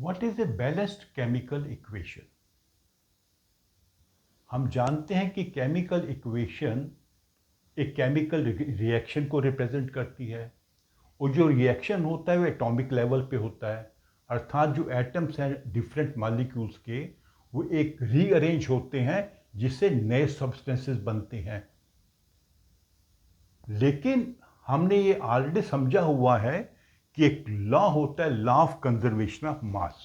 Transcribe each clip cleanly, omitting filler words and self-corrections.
What is a balanced chemical equation? हम जानते हैं कि केमिकल इक्वेशन एक केमिकल रिएक्शन को रिप्रेजेंट करती है और जो रिएक्शन होता है वो एटॉमिक लेवल पे होता है, अर्थात जो एटम्स हैं डिफरेंट मॉलिक्यूल्स के वो एक रीअरेंज होते हैं जिससे नए सब्सटेंसेस बनते हैं। लेकिन हमने ये ऑलरेडी समझा हुआ है कि एक लॉ होता है, law of conservation of mass,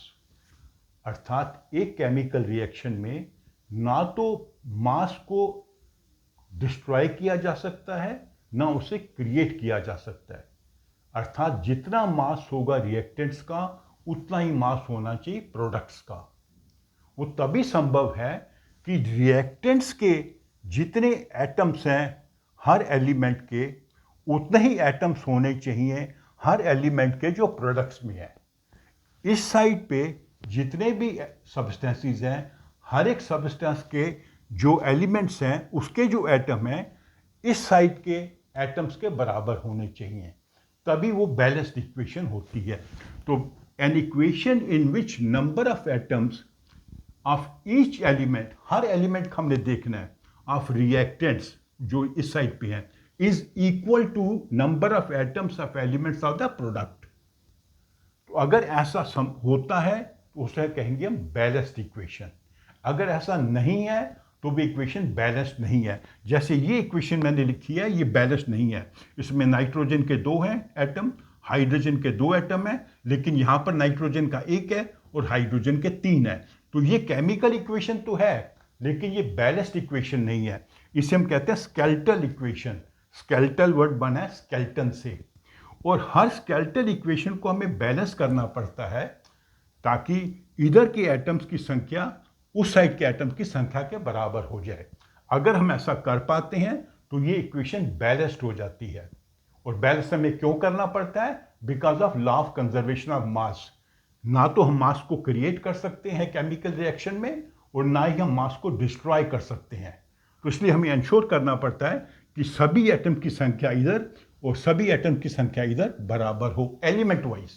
अर्थात एक केमिकल रिएक्शन में ना तो मास को डिस्ट्रॉय किया जा सकता है ना उसे क्रिएट किया जा सकता है, अर्थात जितना मास होगा रिएक्टेंट्स का उतना ही मास होना चाहिए प्रोडक्ट्स का। वो तभी संभव है कि रिएक्टेंट्स के जितने एटम्स हैं हर एलिमेंट के उतने ही एटम्स होने चाहिए हर एलिमेंट के जो प्रोडक्ट्स में है। इस साइड पे जितने भी सब्सटेंसेस हैं हर एक सब्सटेंस के जो एलिमेंट्स हैं उसके जो एटम हैं इस साइड के एटम्स के बराबर होने चाहिए, तभी वो बैलेंस्ड इक्वेशन होती है। तो an equation in which number of atoms of each element, her element का हमने देखना है, ऑफ रिएक्टेंट्स जो इस साइड पे हैं is equal to number of atoms of elements of the product. तो अगर ऐसा होता है तो उसे कहेंगे हम बैलेंस्ड इक्वेशन। अगर ऐसा नहीं है तो भी इक्वेशन बैलेंस्ड नहीं है। जैसे ये इक्वेशन मैंने लिखी है ये बैलेंस्ड नहीं है, इसमें नाइट्रोजन के 2 हैं एटम, हाइड्रोजन के 2 एटम हैं, लेकिन यहाँ पर नाइट्रोजन का 1 है और हाइड्रोजन के 3 है। तो ये केमिकल इक्वेशन तो है लेकिन ये बैलेंस्ड इक्वेशन नहीं है। इसे हम कहते हैं स्केलेटल इक्वेशन। स्केलेटल वर्ड बना है स्केलेटन से, और हर स्केलेटल इक्वेशन को हमें बैलेंस करना पड़ता है ताकि इधर के एटम्स की संख्या उस साइड के एटम्स की संख्या के बराबर हो जाए। अगर हम ऐसा कर पाते हैं तो ये इक्वेशन बैलेंस्ड हो जाती है। और बैलेंस हमें क्यों करना पड़ता है? Because of law of conservation of mass. ना तो हम मास को क्रिएट कर सकते हैं केमिकल रिएक्शन में और ना ही हम मास को डिस्ट्रॉय कर सकते हैं। तो इसलिए हमें इंश्योर करना पड़ता है कि सभी एटम की संख्या इधर और सभी एटम की संख्या इधर बराबर हो एलिमेंट वाइज।